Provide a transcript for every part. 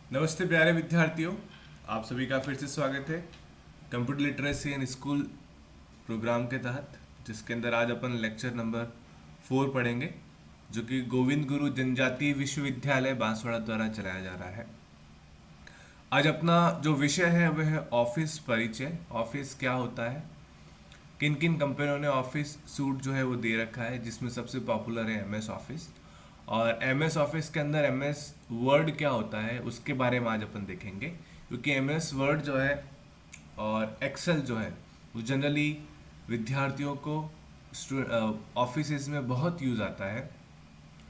नमस्ते प्यारे विद्यार्थियों, आप सभी का फिर से स्वागत है computer literacy and school program के तहत, जिसके अंदर आज अपन लेक्चर नंबर 4 पढ़ेंगे, जो कि गोविंद गुरु जनजातीय विश्वविद्यालय बांसवाड़ा द्वारा चलाया जा रहा है। आज अपना जो विषय है वह है ऑफिस परिचय। ऑफिस क्या होता है, किन किन कंपनियों ने ऑफिस सूट जो है वो दे रखा है, जिसमें सबसे पॉपुलर है एमएस ऑफिस। और एमएस ऑफिस के अंदर एमएस वर्ड क्या होता है उसके बारे में आज अपन देखेंगे, क्योंकि एमएस वर्ड जो है और एक्सेल जो है वो जनरली विद्यार्थियों को ऑफिस में बहुत यूज आता है।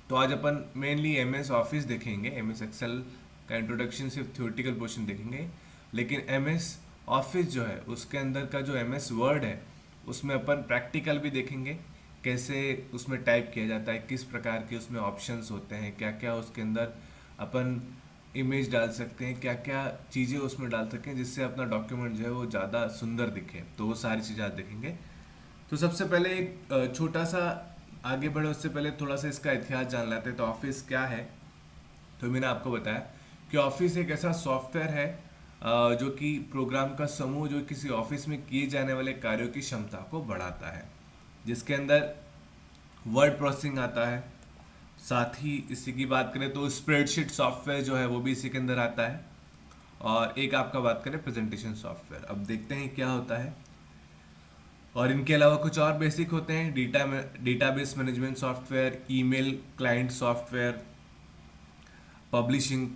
तो आज अपन मेनली एमएस ऑफिस देखेंगे। एमएस एक्सेल का इंट्रोडक्शन सिर्फ थ्योरेटिकल पोर्शन देखेंगे, लेकिन एमएस ऑफिस जो है उसके अंदर का जो एमएस वर्ड है उसमें अपन प्रैक्टिकल भी देखेंगे, कैसे उसमें टाइप किया जाता है, किस प्रकार के उसमें ऑप्शंस होते हैं, क्या क्या उसके अंदर अपन इमेज डाल सकते हैं, क्या क्या चीज़ें उसमें डाल सकते हैं जिससे अपना डॉक्यूमेंट जो है वो ज़्यादा सुंदर दिखे। तो वो सारी चीज़ें आज देखेंगे। तो सबसे पहले एक छोटा सा आगे बढ़े उससे पहले थोड़ा सा इसका इतिहास जान लेते हैं। तो ऑफिस क्या है, तो मैंने आपको बताया कि ऑफिस एक ऐसा सॉफ्टवेयर है जो कि प्रोग्राम का समूह जो किसी ऑफिस में किए जाने वाले कार्यों की क्षमता को बढ़ाता है, जिसके अंदर वर्ड प्रोसेसिंग आता है। साथ ही इसी की बात करें तो स्प्रेडशीट सॉफ्टवेयर जो है वो भी इसी के अंदर आता है। और एक आपका बात करें प्रेजेंटेशन सॉफ्टवेयर। अब देखते हैं क्या होता है। और इनके अलावा कुछ और बेसिक होते हैं, database management software, email client software, publishing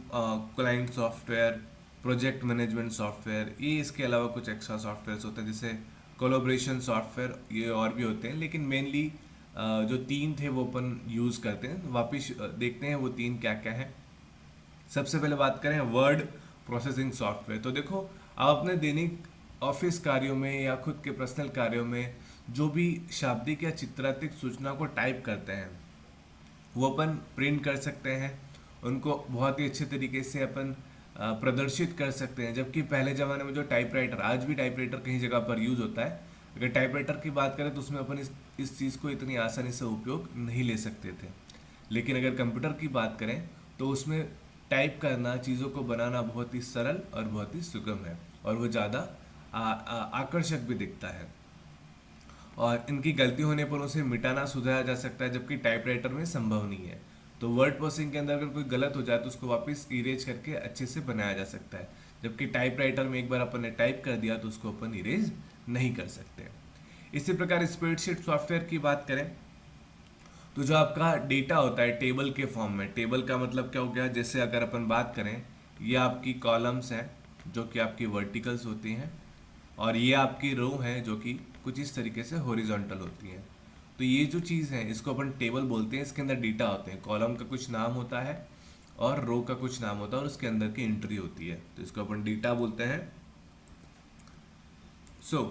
client software, project management software. ये इसके अलावा कुछ एक्स्ट्रा सॉफ्टवेयर होते हैं जैसे कोलैबोरेशन सॉफ्टवेयर, ये और भी होते हैं, लेकिन मेनली जो तीन थे वो अपन यूज़ करते हैं। वापिस देखते हैं वो तीन क्या क्या है। सबसे पहले बात करें वर्ड प्रोसेसिंग सॉफ्टवेयर। तो देखो, आप अपने दैनिक ऑफिस कार्यों में या खुद के पर्सनल कार्यों में जो भी शाब्दिक या चित्रात्मक सूचना को टाइप करते हैं वो अपन प्रिंट कर सकते हैं, उनको बहुत ही अच्छे तरीके से अपन प्रदर्शित कर सकते हैं। जबकि पहले ज़माने में जो टाइपराइटर, आज भी टाइपराइटर कहीं जगह पर यूज़ होता है, अगर टाइपराइटर की बात करें तो उसमें अपन इस चीज़ को इतनी आसानी से उपयोग नहीं ले सकते थे। लेकिन अगर कंप्यूटर की बात करें तो उसमें टाइप करना, चीज़ों को बनाना बहुत ही सरल और बहुत ही सुगम है, और वो ज़्यादा आकर्षक भी दिखता है। और इनकी गलती होने पर उसे मिटाना, सुधारा जा सकता है, जबकि टाइपराइटर में संभव नहीं है। तो वर्ड प्रोसेसिंग के अंदर अगर कोई गलत हो जाए तो उसको वापस इरेज करके अच्छे से बनाया जा सकता है, जबकि टाइपराइटर में एक बार अपन ने टाइप कर दिया तो उसको अपन इरेज नहीं कर सकते। इसी प्रकार स्प्रेडशीट सॉफ्टवेयर की बात करें तो जो आपका डेटा होता है टेबल के फॉर्म में, टेबल का मतलब क्या हो गया, जैसे अगर अपन बात करें, ये आपकी कॉलम्स हैं जो कि आपकी वर्टिकल्स होती हैं, और ये आपकी रो है जो कि कुछ इस तरीके से हॉरिजॉन्टल होती हैं। तो ये जो चीज़ है इसको अपन टेबल बोलते हैं। इसके अंदर डेटा होते हैं, कॉलम का कुछ नाम होता है और रो का कुछ नाम होता है, और उसके अंदर की एंट्री होती है, तो इसको अपन डेटा बोलते हैं। सो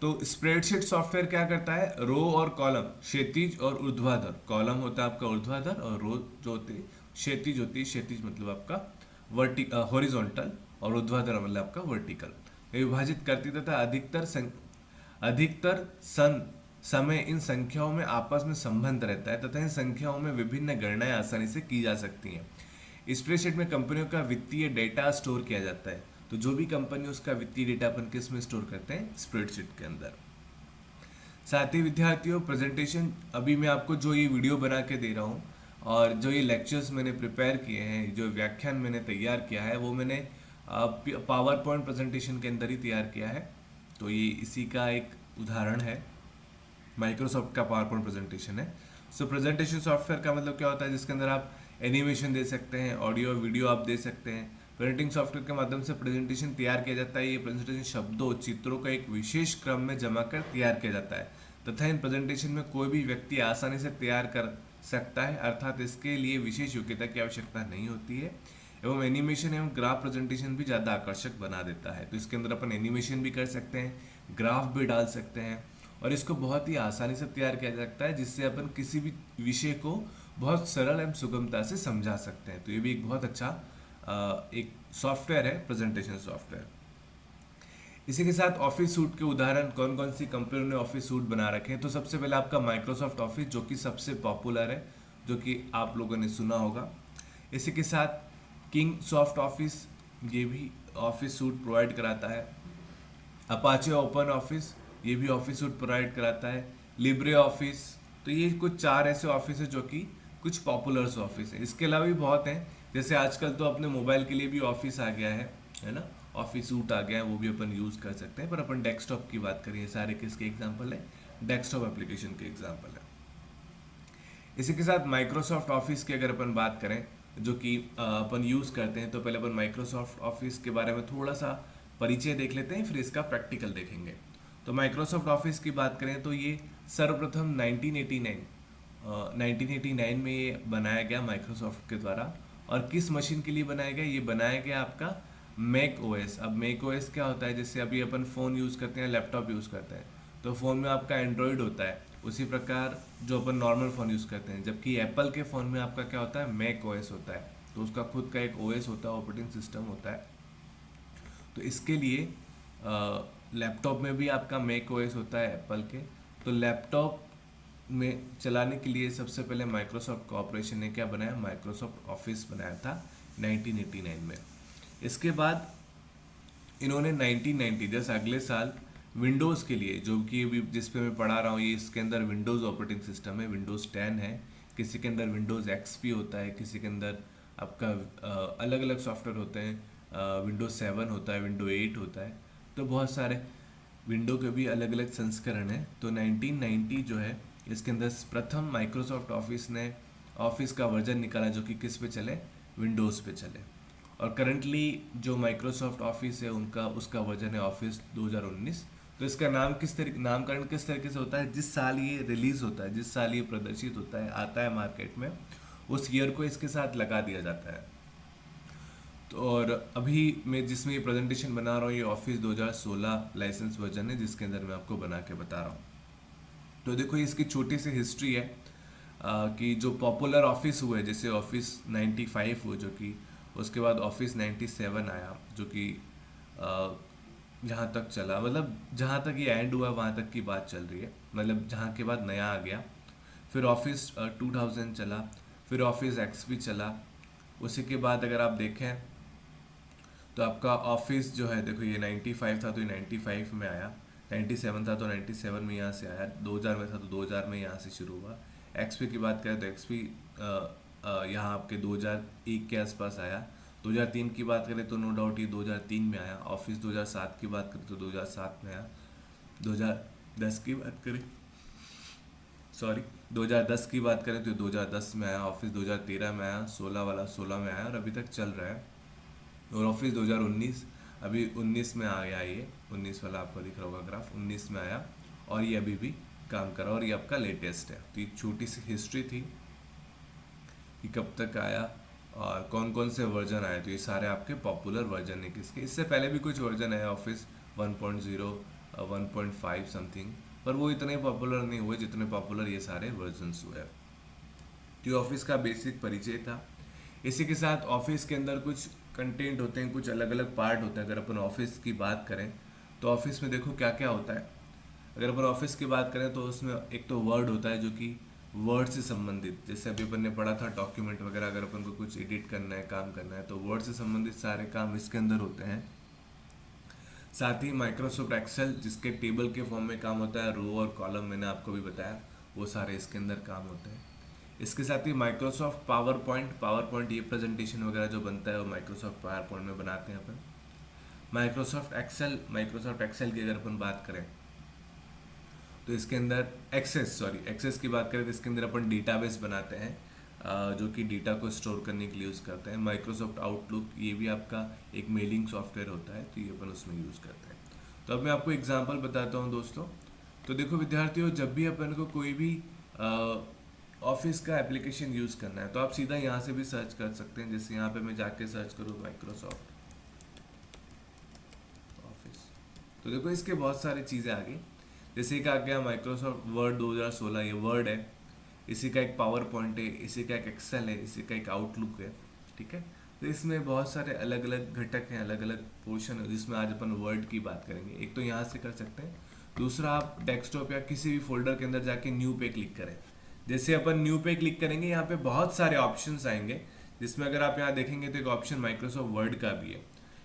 तो स्प्रेडशीट सॉफ्टवेयर क्या करता है, रो और कॉलम, क्षैतिज और ऊर्ध्वाधर, कॉलम होता है आपका ऊर्ध्वाधर और रो जो होती है क्षैतिज होती है। क्षैतिज मतलब आपका हॉरिजॉन्टल और ऊर्ध्वाधर मतलब आपका वर्टिकल, विभाजित करती तथा अधिकतर समय इन संख्याओं में आपस में संबंध रहता है तथा इन संख्याओं में विभिन्न गणनाएं आसानी से की जा सकती हैं। स्प्रेडशीट में कंपनियों का वित्तीय डेटा स्टोर किया जाता है। तो जो भी कंपनी उसका वित्तीय डेटा अपन किस में स्टोर करते हैं, स्प्रेडशीट के अंदर। साथ ही विद्यार्थियों, प्रेजेंटेशन अभी मैं आपको जो ये वीडियो बना के दे रहा हूँ और जो ये लेक्चर्स मैंने प्रिपेयर किए हैं, जो व्याख्यान मैंने तैयार किया है, वो मैंने पावर पॉइंट प्रेजेंटेशन के अंदर ही तैयार किया है। तो ये इसी का एक उदाहरण है, माइक्रोसॉफ्ट का पावर पॉइंट प्रेजेंटेशन है। सो प्रेजेंटेशन सॉफ्टवेयर का मतलब क्या होता है, जिसके अंदर आप एनिमेशन दे सकते हैं, ऑडियो वीडियो आप दे सकते हैं। प्रिंटिंग सॉफ्टवेयर के माध्यम से प्रेजेंटेशन तैयार किया जाता है। ये प्रेजेंटेशन शब्दों, चित्रों का एक विशेष क्रम में जमा कर तैयार किया जाता है तथा इन प्रेजेंटेशन में कोई भी व्यक्ति आसानी से तैयार कर सकता है, अर्थात इसके लिए विशेष योग्यता की आवश्यकता नहीं होती है। एवं एनिमेशन एवं ग्राफ प्रेजेंटेशन भी ज़्यादा आकर्षक बना देता है। तो इसके अंदर अपन एनिमेशन भी कर सकते हैं, ग्राफ भी डाल सकते हैं, और इसको बहुत ही आसानी से तैयार किया जा सकता है, जिससे अपन किसी भी विषय को बहुत सरल एवं सुगमता से समझा सकते हैं। तो ये भी एक बहुत अच्छा एक सॉफ्टवेयर है, प्रेजेंटेशन सॉफ्टवेयर। इसी के साथ ऑफिस सूट के उदाहरण, कौन कौन सी कंपनियों ने ऑफिस सूट बना रखे हैं। तो सबसे पहले आपका माइक्रोसॉफ्ट ऑफिस, जो कि सबसे पॉपुलर है, जो कि आप लोगों ने सुना होगा। इसी के साथ किंग सॉफ्ट ऑफिस, ये भी ऑफिस सूट प्रोवाइड कराता है। अपाचे ओपन ऑफिस, ये भी ऑफिस सूट प्रोवाइड कराता है। लिब्रे ऑफिस, तो ये कुछ 4 ऐसे ऑफिस है जो कि कुछ पॉपुलर्स ऑफिस है। इसके अलावा भी बहुत हैं, जैसे आजकल तो अपने मोबाइल के लिए भी ऑफिस आ गया है ना, ऑफिस सूट आ गया है, वो भी अपन यूज़ कर सकते हैं। पर अपन डेस्कटॉप की बात करें, ये सारे किसके एग्जाम्पल है, डेस्कटॉप एप्लीकेशन के एग्जाम्पल है। इसी के साथ माइक्रोसॉफ्ट ऑफिस की अगर अपन बात करें, जो कि अपन यूज़ करते हैं, तो पहले अपन माइक्रोसॉफ्ट ऑफिस के बारे में थोड़ा सा परिचय देख लेते हैं, फिर इसका प्रैक्टिकल देखेंगे। तो माइक्रोसॉफ्ट ऑफिस की बात करें तो ये सर्वप्रथम 1989 में ये बनाया गया माइक्रोसॉफ्ट के द्वारा। और किस मशीन के लिए बनाया गया, ये बनाया गया आपका मैक ओएस। अब मैक ओएस क्या होता है, जैसे अभी अपन फ़ोन यूज़ करते हैं, लैपटॉप यूज़ करते हैं, तो फ़ोन में आपका एंड्रॉयड होता है, उसी प्रकार जो अपन नॉर्मल फ़ोन यूज़ करते हैं। जबकि एप्पल के फ़ोन में आपका क्या होता है, मैक ओएस होता है, तो उसका खुद का एक ओएस होता है, ऑपरेटिंग सिस्टम होता है। तो इसके लिए लैपटॉप में भी आपका मैक ओएस होता है एप्पल के। तो लैपटॉप में चलाने के लिए सबसे पहले माइक्रोसॉफ्ट कॉर्पोरेशन ने क्या बनाया, माइक्रोसॉफ्ट ऑफिस बनाया था 1989 में। इसके बाद इन्होंने 1990 जैसे अगले साल विंडोज़ के लिए, जो कि अभी जिस पे मैं पढ़ा रहा हूँ, ये इसके अंदर विंडोज़ ऑपरेटिंग सिस्टम है, विंडोज़ 10 है। किसी के अंदर विंडोज़ एक्सपी होता है, किसी के अंदर आपका अलग अलग सॉफ्टवेयर होते हैं, विंडोज़ 7 होता है, विंडो 8 होता है। तो बहुत सारे विंडो के भी अलग अलग संस्करण हैं। तो 1990 जो है, इसके अंदर प्रथम माइक्रोसॉफ्ट ऑफिस ने ऑफिस का वर्जन निकाला, जो कि किस पे चले, विंडोज़ पे चले। और करंटली जो माइक्रोसॉफ्ट ऑफिस है उनका उसका वर्जन है ऑफिस 2019। तो इसका नामकरण किस तरीके से होता है, जिस साल ये रिलीज़ होता है, जिस साल ये प्रदर्शित होता है, आता है मार्केट में, उस ईयर को इसके साथ लगा दिया जाता है। तो और अभी मैं जिसमें ये प्रेजेंटेशन बना रहा हूँ, ये ऑफिस 2016 लाइसेंस वर्जन है, जिसके अंदर मैं आपको बना के बता रहा हूँ। तो देखो ये इसकी छोटी सी हिस्ट्री है, कि जो पॉपुलर ऑफिस हुए, जैसे ऑफिस 95 हुए, जो कि उसके बाद ऑफिस 97 आया, जो कि जहाँ तक चला, मतलब जहाँ तक ये एंड हुआ वहाँ तक की बात चल रही है, मतलब जहाँ के बाद नया आ गया। फिर ऑफिस 2000 चला, फिर ऑफिस एक्सपी चला। उसी के बाद अगर आप देखें तो आपका ऑफिस जो है, देखो ये 95 था तो ये 95 में आया, 97 था तो 97 में यहाँ से आया, 2000 में था तो 2000 में यहाँ से शुरू हुआ। एक्सपी की बात करें तो एक्सपी यहाँ आपके 2001 के आसपास आया। 2003 की बात करें तो नो डाउट ये 2003 में आया। ऑफिस 2007 की बात करें तो 2007 में आया। 2010 की बात करें, सॉरी 2010 की बात करें तो 2010 में आया। ऑफिस 2013 में आया, 16 वाला 16 में आया और अभी तक चल रहा है। और ऑफिस 2019 अभी 19 में आ गया, ये 19 वाला आपको दिख रहा होगा ग्राफ, 19 में आया और ये अभी भी काम कर रहा है और ये आपका लेटेस्ट है। तो ये छोटी सी हिस्ट्री थी कि कब तक आया और कौन कौन से वर्जन आए। तो ये सारे आपके पॉपुलर वर्जन है किसके, इससे पहले भी कुछ वर्जन है ऑफिस 1.0 1.5 समथिंग, पर वो इतने पॉपुलर नहीं हुए जितने पॉपुलर ये सारे वर्जन्स हुए। तो ये ऑफिस का बेसिक परिचय था। इसी के साथ ऑफिस के अंदर कुछ कंटेंट होते हैं, कुछ अलग अलग पार्ट होते हैं। अगर अपन ऑफिस की बात करें तो ऑफिस में देखो क्या क्या होता है। अगर अपन ऑफिस की बात करें तो उसमें एक तो वर्ड होता है, जो कि वर्ड से संबंधित, जैसे अभी अपन ने पढ़ा था डॉक्यूमेंट वगैरह, अगर अपन को कुछ एडिट करना है, काम करना है, तो वर्ड से संबंधित सारे काम इसके अंदर होते हैं। साथ ही माइक्रोसॉफ्ट एक्सेल, जिसके टेबल के फॉर्म में काम होता है, रो और कॉलम मैंने आपको भी बताया, वो सारे इसके अंदर काम होते हैं। इसके साथ ही माइक्रोसॉफ्ट पावर पॉइंट ये प्रेजेंटेशन वगैरह जो बनता है वो माइक्रोसॉफ्ट पावर पॉइंट में बनाते हैं अपन। माइक्रोसॉफ्ट एक्सेल की अगर अपन बात करें तो इसके अंदर एक्सेस की बात करें तो इसके अंदर अपन डेटाबेस बनाते हैं, जो कि डेटा को स्टोर करने के लिए यूज़ करते हैं। माइक्रोसॉफ्ट आउटलुक, ये भी आपका एक मेलिंग सॉफ्टवेयर होता है, तो ये अपन उसमें यूज़ करते हैं। तो अब मैं आपको एग्जांपल बताता हूँ दोस्तों। तो देखो विद्यार्थियों, जब भी अपन को कोई भी ऑफिस का एप्लीकेशन यूज़ करना है तो आप सीधा यहाँ से भी सर्च कर सकते हैं। जैसे यहाँ पे मैं जाके सर्च करूँ माइक्रोसॉफ्ट ऑफिस, तो देखो इसके बहुत सारी चीज़ें आ गई। जैसे एक आ गया माइक्रोसॉफ्ट वर्ड 2016, ये वर्ड है। इसी का एक पावर पॉइंट है, इसी का एक एक्सेल है, इसी का एक आउटलुक है, ठीक है। तो इसमें बहुत सारे अलग अलग घटक हैं, अलग अलग पोर्शन है, जिसमें आज अपन वर्ड की बात करेंगे। एक तो यहाँ से कर सकते हैं, दूसरा आप डेस्कटॉप या किसी भी फोल्डर के अंदर जाके न्यू पे क्लिक करें। जैसे अपन न्यू पे क्लिक करेंगे, यहाँ पे बहुत सारे ऑप्शंस आएंगे, जिसमें अगर आप यहाँ देखेंगे तो एक ऑप्शन माइक्रोसॉफ्ट वर्ड का भी है।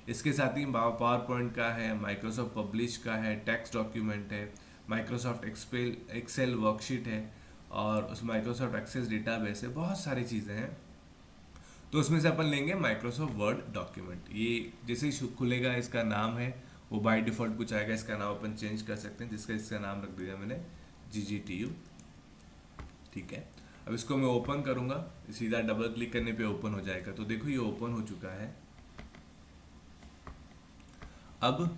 इसके साथ ही पावर पॉइंट का है, माइक्रोसॉफ्ट पब्लिश का है, टेक्स्ट डॉक्यूमेंट है, माइक्रोसॉफ्ट एक्सेल वर्कशीट है, और उस माइक्रोसॉफ्ट एक्सेस डेटाबेस है, बहुत सारी चीज़ें हैं। तो उसमें से अपन लेंगे माइक्रोसॉफ्ट वर्ड डॉक्यूमेंट। ये जैसे ही खुलेगा, इसका नाम है वो बाय डिफ़ॉल्ट कुछ आएगा, इसका नाम अपन चेंज कर सकते हैं, जिसका इसका नाम रख दिया मैंने GGTU। ठीक है, अब इसको मैं ओपन करूंगा, सीधा डबल क्लिक करने पे ओपन हो जाएगा। तो देखो ये ओपन हो चुका है। अब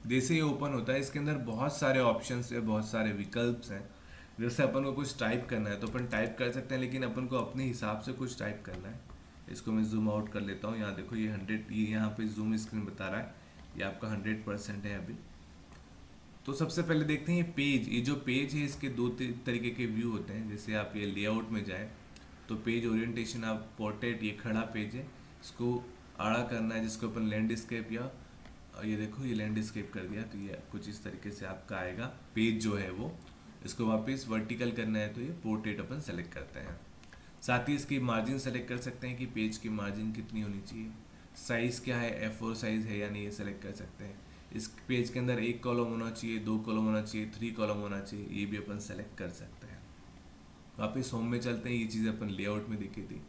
जैसे ये ओपन होता है, इसके अंदर बहुत सारे ऑप्शंस है, बहुत सारे विकल्प हैं। जैसे अपन को कुछ टाइप करना है तो अपन टाइप कर सकते हैं, लेकिन अपन को अपने हिसाब से कुछ टाइप करना है। इसको मैं जूम आउट कर लेता हूँ। यहाँ देखो ये 100, ये यहाँ पे जूम स्क्रीन बता रहा है, ये आपका 100% है अभी। तो सबसे पहले देखते हैं ये पेज, ये जो पेज है इसके दो तरीके के व्यू होते हैं। जैसे आप ये लेआउट में जाएं तो पेज ओरिएंटेशन, आप पोर्ट्रेट, ये खड़ा पेज है, इसको आड़ा करना है, जिसको अपन लैंडस्केप, या ये देखो ये लैंडस्केप कर दिया, तो ये कुछ इस तरीके से आपका आएगा पेज जो है वो। इसको वापस वर्टिकल करना है तो ये पोर्ट्रेट अपन सेलेक्ट करते हैं। साथ ही इसकी मार्जिन सेलेक्ट कर सकते हैं कि पेज की मार्जिन कितनी होनी चाहिए। साइज़ क्या है, A4 साइज़ है या नहीं, ये सेलेक्ट कर सकते हैं। इस पेज के अंदर 1 कॉलम होना चाहिए, 2 कॉलम होना चाहिए, 3 कॉलम होना चाहिए, ये भी अपन सेलेक्ट कर सकते हैं। वापस होम में चलते हैं, ये चीज़ अपन लेआउट में दिखी थी।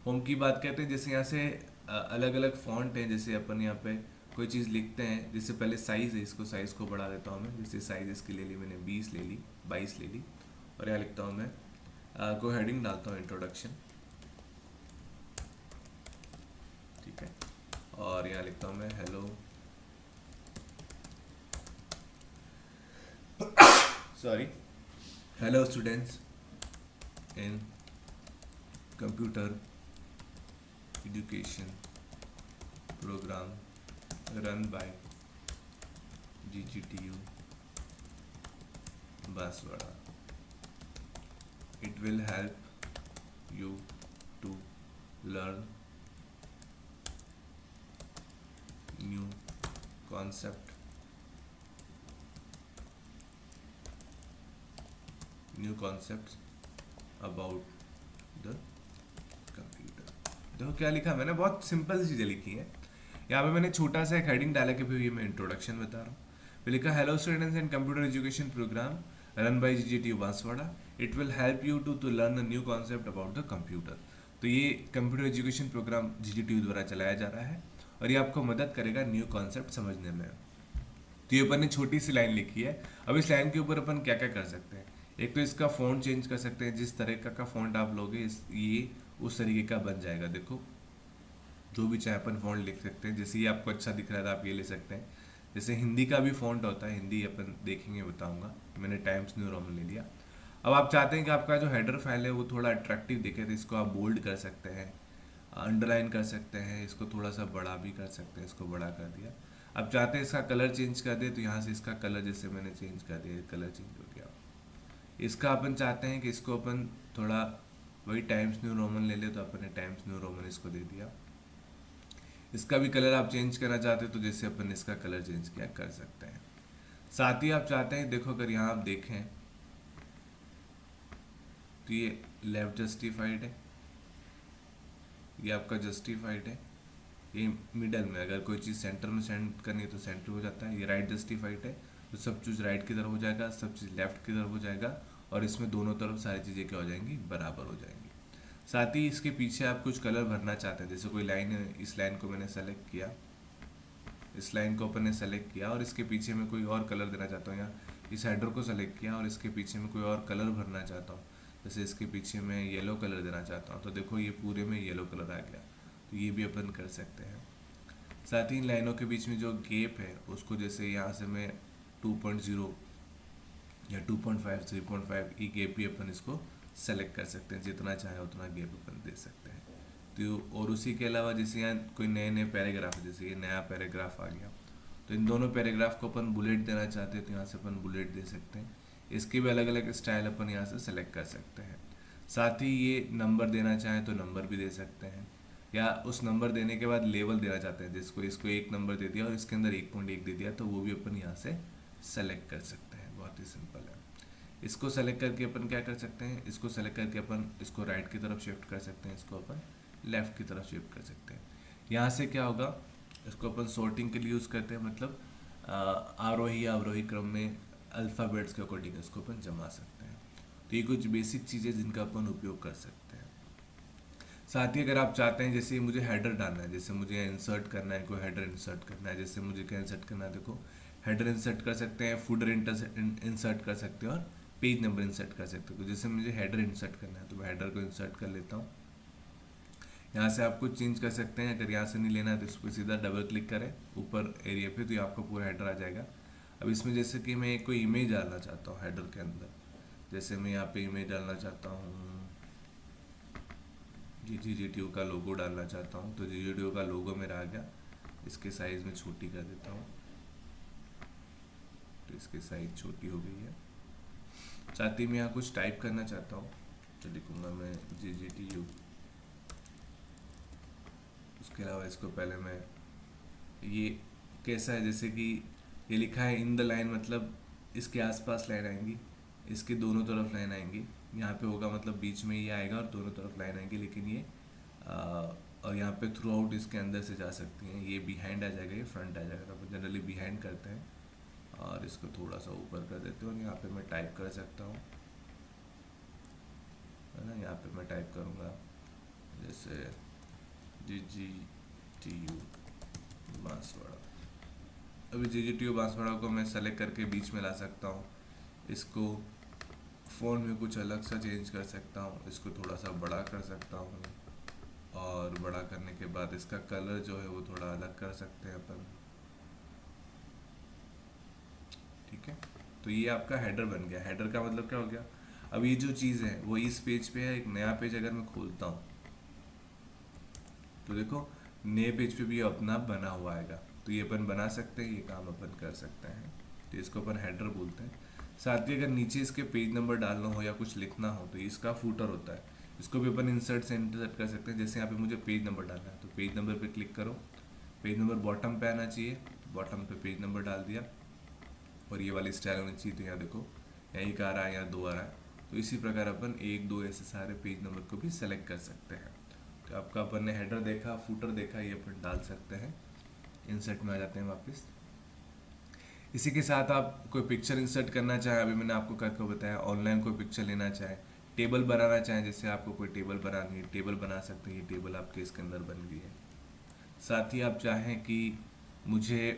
होम की बात करते हैं, जैसे यहाँ से अलग अलग फॉन्ट हैं। जैसे अपन यहाँ पे कोई चीज़ लिखते हैं, जैसे पहले साइज़ है, इसको साइज़ को बढ़ा देता हूँ मैं। जैसे साइज़ इसकी ले ली मैंने 20 ले ली, 22 ले ली, और यहाँ लिखता हूँ मैं, कोई हेडिंग डालता हूँ इंट्रोडक्शन, ठीक है, और यहाँ लिखता हूँ मैं hello, sorry, hello students in computer education program run by GGTU Banswara. It will help you to learn new concepts about the computer। देखो क्या लिखा मैंने, बहुत सिंपल चीज़ें लिखी हैं। यहाँ पे मैंने छोटा सा एक हेडिंग डाला कि भाई ये मैं इंट्रोडक्शन बता रहा हूँ। फिर लिखा hello students in computer education program run by GGTU Banswara, it will help you to learn a new concept about the computer. तो ये कंप्यूटर एजुकेशन प्रोग्राम GGTU द्वारा चलाया जा रहा है और ये आपको मदद करेगा न्यू कॉन्सेप्ट समझने में। तो ये अपन ने छोटी सी लाइन लिखी है। अब इस लाइन के ऊपर अपन क्या क्या कर सकते हैं, एक तो इसका फ़ॉन्ट चेंज कर सकते हैं, जिस तरह का फ़ॉन्ट आप लोगे ये उस तरीके का बन जाएगा। देखो जो भी चाहे अपन फ़ॉन्ट लिख सकते हैं, जैसे ये आपको अच्छा दिख रहा था आप ये ले सकते हैं। जैसे हिंदी का भी फ़ॉन्ट होता है, हिंदी अपन देखेंगे बताऊंगा, मैंने टाइम्स न्यू रोमन ले लिया। अब आप चाहते हैं कि आपका जो हेडर फाइल है वो थोड़ा अट्रैक्टिव दिखे, तो इसको आप बोल्ड कर सकते हैं, अंडरलाइन कर सकते हैं, इसको थोड़ा सा बड़ा भी कर सकते हैं, इसको बड़ा कर दिया। अब चाहते हैं इसका कलर चेंज कर दे, तो यहाँ से इसका कलर जैसे मैंने चेंज कर दिया, कलर चेंज हो गया। इसका अपन चाहते हैं कि इसको अपन थोड़ा वही टाइम्स न्यू रोमन ले ले, तो अपन ने टाइम्स न्यू रोमन इसको दे दिया। इसका भी कलर आप चेंज करना चाहते हो तो जैसे अपन इसका कलर चेंज किया कर सकते हैं। साथ ही आप चाहते हैं, देखो अगर यहाँ आप देखें तो ये लेफ्ट जस्टिफाइड है, ये आपका जस्टिफाइड है, ये मिडल में अगर कोई चीज़ सेंटर में सेंड करनी है तो सेंटर हो जाता है। ये राइट जस्टिफाइड है, तो सब चीज़ राइट की तरफ हो जाएगा, सब चीज़ लेफ्ट की तरफ हो जाएगा, और इसमें दोनों तरफ सारी चीज़ें क्या हो जाएंगी, बराबर हो जाएंगी। साथ ही इसके पीछे आप कुछ कलर भरना चाहते हैं, जैसे कोई लाइन है, इस लाइन को मैंने सेलेक्ट किया, इस लाइन को अपन ने सेलेक्ट किया और इसके पीछे में कोई और कलर देना चाहता हूँ, या इस हेडर को सेलेक्ट किया और इसके पीछे में कोई और कलर भरना चाहता हूँ, जैसे इसके पीछे में येलो कलर देना चाहता हूँ, तो देखो ये पूरे में येलो कलर आ गया। तो ये भी अपन कर सकते हैं। साथ ही इन लाइनों के बीच में जो गैप है उसको, जैसे यहाँ से मैं 2.0 या 2.5, 3.5 ये गैप भी अपन इसको सेलेक्ट कर सकते हैं, जितना चाहे उतना गैप अपन दे सकते हैं। तो और उसी के अलावा जैसे यहाँ कोई नए नए पैराग्राफ है, जैसे ये नया पैराग्राफ आ गया, तो इन दोनों पैराग्राफ को अपन बुलेट देना चाहते हैं तो यहाँ से अपन बुलेट दे सकते हैं। इसके भी अलग अलग स्टाइल अपन यहाँ से सेलेक्ट कर सकते हैं। साथ ही ये नंबर देना चाहें तो नंबर भी दे सकते हैं, या उस नंबर देने के बाद लेवल देना चाहते हैं, जिसको इसको 1 नंबर दे दिया और इसके अंदर 1.1 दे दिया, तो वो भी अपन यहाँ से सेलेक्ट कर सकते हैं। बहुत ही सिंपल है। इसको सेलेक्ट करके अपन क्या कर सकते हैं, इसको सेलेक्ट करके अपन इसको राइट की तरफ शिफ्ट कर सकते हैं, इसको अपन लेफ़्ट की तरफ शिफ्ट कर सकते हैं। यहाँ से क्या होगा, इसको अपन सॉर्टिंग के लिए यूज़ करते हैं, मतलब आरोही अवरोही क्रम में अल्फ़ाबेट्स के अकॉर्डिंग इसको अपन जमा सकते हैं। तो ये कुछ बेसिक चीज़ें जिनका अपन उपयोग कर सकते हैं। साथ ही अगर आप चाहते हैं, जैसे मुझे हेडर डालना है, जैसे मुझे इंसर्ट करना है, कोई हेडर इंसर्ट करना है, जैसे मुझे क्या इंसर्ट करना है, देखो हेडर इंसर्ट कर सकते हैं, फुटर इंसर्ट कर सकते हैं और पेज नंबर इंसर्ट कर सकते हो। तो जैसे मुझे हेडर इंसर्ट करना है तो मैं हेडर को इंसर्ट कर लेता हूँ। यहाँ से आपको चेंज कर सकते हैं, अगर यहाँ से नहीं लेना है तो इस पर सीधा डबल क्लिक करें ऊपर एरिया पे, तो ये आपका पूरा हेडर आ जाएगा। अब इसमें जैसे कि मैं कोई इमेज डालना चाहता हूँ हेडर के अंदर, जैसे मैं यहाँ पे इमेज डालना चाहता हूँ, GGTU का लोगो डालना चाहता हूँ, तो GGTU का लोगो मेरा आ गया। इसके साइज़ में छोटी कर देता हूँ, तो इसकी साइज़ छोटी हो गई है। साथ ही मैं यहाँ कुछ टाइप करना चाहता हूँ तो लिखूँगा मैं GGTU। उसके अलावा इसको पहले मैं, ये कैसा है, जैसे कि ये लिखा है इन द लाइन, मतलब इसके आसपास लाइन आएंगी, इसके दोनों तरफ लाइन आएंगी। यहाँ पे होगा मतलब बीच में ये आएगा और दोनों तरफ लाइन आएंगी, लेकिन ये और यहाँ पे थ्रू आउट इसके अंदर से जा सकती हैं। ये बिहाइंड आ जाएगा, ये फ्रंट आ जाएगा, तो जनरली बिहाइंड करते हैं और इसको थोड़ा सा ऊपर कर देते हैं और यहाँ पे मैं टाइप कर सकता हूँ, है ना। यहाँ पे मैं टाइप करूँगा जैसे GGTU बांसवाड़ा। अभी GGTU बांसवाड़ा को मैं सेलेक्ट करके बीच में ला सकता हूँ, इसको फ़ोन में कुछ अलग सा चेंज कर सकता हूँ, इसको थोड़ा सा बड़ा कर सकता हूँ और बड़ा करने के बाद इसका कलर जो है वो थोड़ा अलग कर सकते हैं अपन, ठीक है। तो ये आपका हेडर बन गया। हेडर का मतलब क्या हो गया, अब ये जो चीज़ है वो इस पेज पे है। एक नया पेज अगर मैं खोलता हूँ तो देखो नए पेज पे भी अपना बना हुआ आएगा। तो ये अपन बना सकते हैं, ये काम अपन कर सकते हैं, तो इसको अपन हेडर बोलते हैं। साथ ही अगर नीचे इसके पेज नंबर डालना हो या कुछ लिखना हो तो इसका फूटर होता है, इसको भी अपन इंसर्ट से इंसर्ट कर सकते हैं। जैसे यहाँ पे मुझे पेज नंबर डालना है तो पेज नंबर पे क्लिक करो, पेज नंबर बॉटम पे आना चाहिए, बॉटम पे पेज नंबर डाल दिया और ये वाली स्टाइल होनी चाहिए। तो यहाँ देखो यहाँ एक आ रहा है, यहाँ दो आ रहा है, तो इसी प्रकार अपन एक दो ऐसे सारे पेज नंबर को भी सेलेक्ट कर सकते हैं। तो आपका अपन ने हेडर देखा, फूटर देखा, ये अपन डाल सकते हैं। इंसर्ट में आ जाते हैं वापस। इसी के साथ आप कोई पिक्चर इंसर्ट करना चाहें, अभी मैंने आपको करके बताया, ऑनलाइन कोई पिक्चर लेना चाहें, टेबल बनाना चाहें, जैसे आपको कोई टेबल बनानी है, टेबल बना सकते हैं। ये टेबल आपके इसके अंदर बन गई है। साथ ही आप चाहें कि मुझे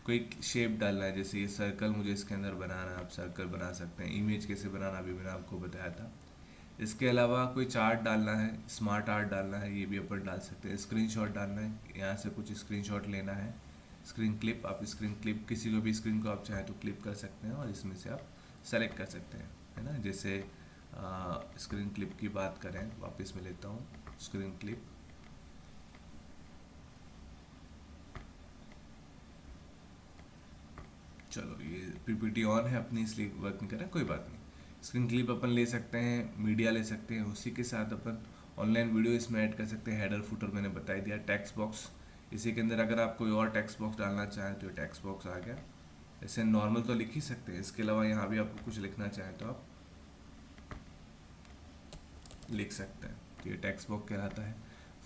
कोई शेप डालना है, जैसे ये सर्कल मुझे इसके अंदर बनाना है, आप सर्कल बना सकते हैं। इमेज कैसे बनाना अभी मैंने आपको बताया था। इसके अलावा कोई चार्ट डालना है, स्मार्ट आर्ट डालना है, ये भी अपन डाल सकते हैं। स्क्रीनशॉट डालना है, यहाँ से कुछ स्क्रीनशॉट लेना है, स्क्रीन क्लिप, आप स्क्रीन क्लिप किसी को भी स्क्रीन को आप चाहें तो क्लिप कर सकते हैं और इसमें से आप सेलेक्ट कर सकते हैं, है ना। जैसे स्क्रीन क्लिप की बात करें, वापस मैं लेता हूँ स्क्रीन क्लिप। चलो ये PPT ऑन है अपनी, इसलिए वर्क नहीं कर रहा है, कोई बात नहीं। स्क्रीन क्लिप अपन ले सकते हैं, मीडिया ले सकते हैं, उसी के साथ अपन ऑनलाइन वीडियो इसमें ऐड कर सकते हैं। हेडर फुटर मैंने बता ही दिया। टेक्स्ट बॉक्स, इसी के अंदर अगर आप कोई और टेक्स्ट बॉक्स डालना चाहें तो टेक्स्ट बॉक्स आ गया। ऐसे नॉर्मल तो लिख ही सकते हैं, इसके अलावा यहाँ भी आपको कुछ लिखना चाहें तो आप लिख सकते हैं। तो ये टेक्स्ट बॉक्स कहलाता है।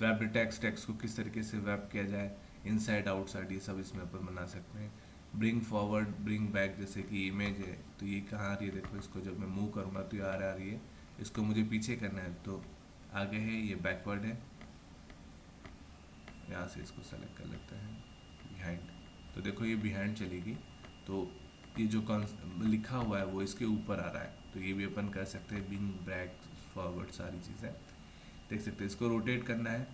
वेब टेक्स्ट, टेक्स्ट को किस तरीके से वेब किया जाए, इनसाइड आउटसाइड, ये सब इसमें अपन बना सकते हैं। ब्रिंग फॉरवर्ड, ब्रिंग बैक, जैसे कि इमेज है तो ये कहाँ आ रही है, देखो इसको जब मैं मूव करूँगा तो ये आ रही है, इसको मुझे पीछे करना है तो आगे है, ये बैकवर्ड है, यहाँ से इसको सेलेक्ट कर लेते हैं बिहाइंड। तो देखो ये बिहाइंड चलेगी, तो ये जो लिखा हुआ है वो इसके ऊपर आ रहा है, तो ये भी अपन कर सकते हैं। ब्रिंग बैक, फॉरवर्ड, सारी चीज़ें देख सकते हैं। इसको रोटेट करना है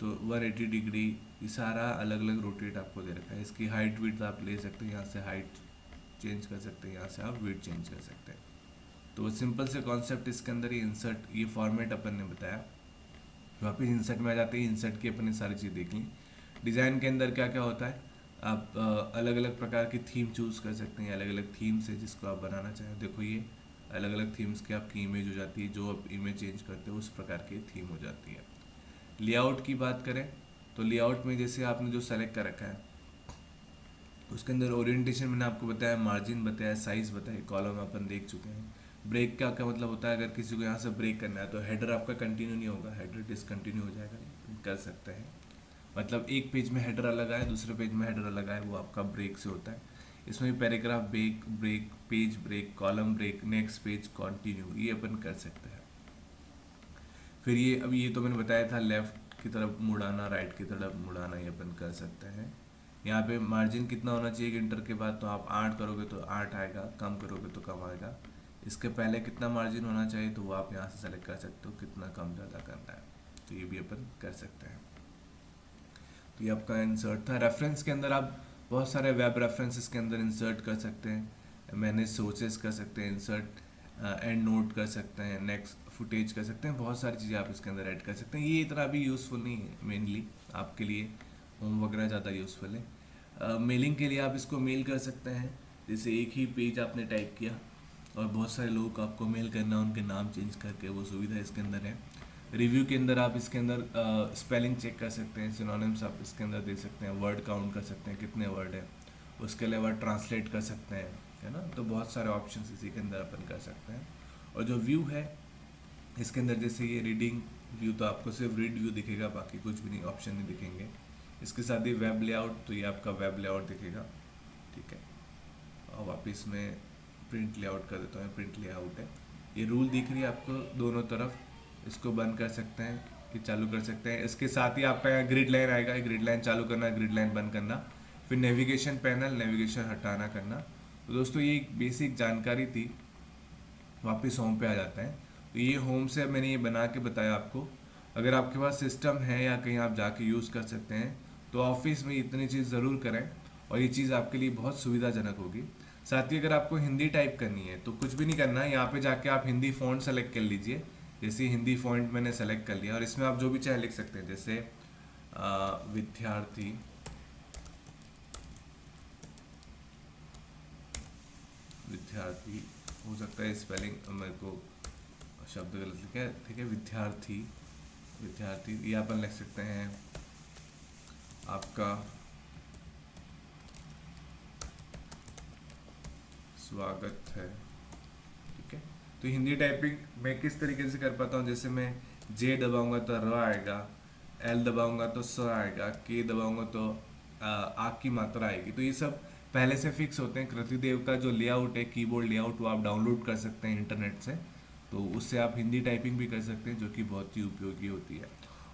तो 180 डिग्री, ये सारा अलग अलग रोटेट आपको दे रखा है। इसकी हाइट विड्थ आप ले सकते हैं, यहाँ से हाइट चेंज कर सकते हैं, यहाँ से आप विड्थ चेंज कर सकते हैं। तो सिंपल से कॉन्सेप्ट इसके अंदर, ये इंसर्ट, ये फॉर्मेट अपन ने बताया। वापस इंसर्ट में आ जाते हैं। इंसर्ट की अपन ने सारी चीज़ देख ली। डिज़ाइन के अंदर क्या क्या होता है, आप अलग अलग प्रकार की थीम चूज़ कर सकते हैं, अलग अलग थीम्स है जिसको आप बनाना चाहें। देखो ये अलग अलग थीम्स की आपकी इमेज हो जाती है, जो आप इमेज चेंज करते हो उस प्रकार की थीम हो जाती है। लेआउट की बात करें तो लेआउट में जैसे आपने जो सेलेक्ट कर रखा है उसके अंदर ओरिएंटेशन मैंने आपको बताया, मार्जिन बताया, साइज़ बताया, कॉलम अपन देख चुके हैं। ब्रेक का क्या मतलब होता है, अगर किसी को यहाँ से ब्रेक करना है तो हेडर आपका कंटिन्यू नहीं होगा, हेडर डिसकंटिन्यू हो जाएगा, कर सकते हैं। मतलब एक पेज में हेडर अलग आए, दूसरे पेज में हेडर अलग आए, वो आपका ब्रेक से होता है। इसमें भी paragraph break, page break, column break, next page, continue, ये अपन कर सकते हैं। फिर ये अभी ये तो मैंने बताया था, लेफ्ट की तरफ मुड़ाना, राइट की तरफ मुड़ाना, ये अपन कर सकते हैं। यहाँ पे मार्जिन कितना होना चाहिए इंटर के बाद, तो आप 8 करोगे तो 8 आएगा, कम करोगे तो कम आएगा। इसके पहले कितना मार्जिन होना चाहिए, तो वो आप यहाँ से सेलेक्ट कर सकते हो, कितना कम ज़्यादा करना है, तो ये भी अपन कर सकते हैं। तो ये आपका इंसर्ट था। रेफरेंस के अंदर आप बहुत सारे वेब रेफरेंसेस के अंदर इंसर्ट कर सकते हैं, मैनेज सोर्सेज कर सकते हैं, इंसर्ट एंड नोट कर सकते हैं, नेक्स्ट फुटेज कर सकते हैं, बहुत सारी चीज़ें आप इसके अंदर ऐड कर सकते हैं। ये इतना भी यूज़फुल नहीं है, मेनली आपके लिए होम वगैरह ज़्यादा यूज़फुल है। मेलिंग के लिए आप इसको मेल कर सकते हैं, जैसे एक ही पेज आपने टाइप किया और बहुत सारे लोगों को आपको मेल करना, उनके नाम चेंज करके, वो सुविधा इसके अंदर है। रिव्यू के अंदर आप इसके अंदर स्पेलिंग चेक कर सकते हैं, सिनोनिम्स आप इसके अंदर दे सकते हैं, वर्ड काउंट कर सकते हैं कितने वर्ड है, उसके अलावा ट्रांसलेट कर सकते हैं, है ना। तो बहुत सारे ऑप्शंस इसी के अंदर अपन कर सकते हैं। और जो व्यू है इसके अंदर, जैसे ये रीडिंग व्यू, तो आपको सिर्फ रीड व्यू दिखेगा, बाकी कुछ भी नहीं, ऑप्शन नहीं दिखेंगे। इसके साथ ही वेब लेआउट, तो ये आपका वेब लेआउट दिखेगा, ठीक है। और वापस में प्रिंट लेआउट कर देता हूँ, प्रिंट लेआउट है। ये रूल दिख रही है आपको दोनों तरफ, इसको बंद कर सकते हैं कि चालू कर सकते हैं। इसके साथ ही आपका ग्रिड लाइन आएगा, ग्रिड लाइन चालू करना, ग्रिड लाइन बंद करना। फिर नेविगेशन पैनल, नेविगेशन हटाना करना। तो दोस्तों ये एक बेसिक जानकारी थी। वापस होम पे आ जाता है, तो ये होम से मैंने ये बना के बताया आपको। अगर आपके पास सिस्टम है या कहीं आप जाके यूज़ कर सकते हैं, तो ऑफिस में इतनी चीज़ ज़रूर करें, और ये चीज़ आपके लिए बहुत सुविधाजनक होगी। साथ ही अगर आपको हिंदी टाइप करनी है तो कुछ भी नहीं करना है, यहाँ पे जाके आप हिंदी फ़ॉन्ट सेलेक्ट कर लीजिए। जैसे हिंदी फ़ॉन्ट मैंने सेलेक्ट कर लिया, और इसमें आप जो भी चाहे लिख सकते हैं, जैसे विद्यार्थी, विद्यार्थी हो सकता है, स्पेलिंग मेरे को शब्द गलत लिखा है, ठीक है, विद्यार्थी, विद्यार्थी ये अपन लिख सकते हैं। आपका स्वागत है, ठीक है। तो हिंदी टाइपिंग मैं किस तरीके से कर पाता हूँ, जैसे मैं जे दबाऊंगा तो र आएगा, एल दबाऊंगा तो स आएगा, के दबाऊंगा तो आ की मात्रा आएगी। तो ये सब पहले से फिक्स होते हैं। कृतिदेव का जो लेआउट है, कीबोर्ड लेआउट, वो आप डाउनलोड कर सकते हैं इंटरनेट से, तो उससे आप हिंदी टाइपिंग भी कर सकते हैं, जो कि बहुत ही उपयोगी होती है।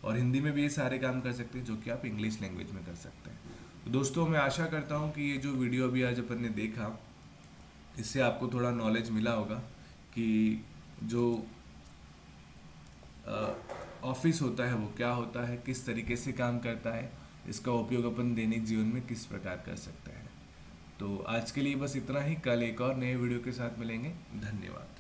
और हिंदी में भी ये सारे काम कर सकते हैं जो कि आप इंग्लिश लैंग्वेज में कर सकते हैं। तो दोस्तों मैं आशा करता हूँ कि ये जो वीडियो अभी आज अपन ने देखा, इससे आपको थोड़ा नॉलेज मिला होगा कि जो ऑफिस होता है वो क्या होता है, किस तरीके से काम करता है, इसका उपयोग अपन दैनिक जीवन में किस प्रकार कर सकते हैं। तो आज के लिए बस इतना ही, कल एक और नए वीडियो के साथ मिलेंगे। धन्यवाद।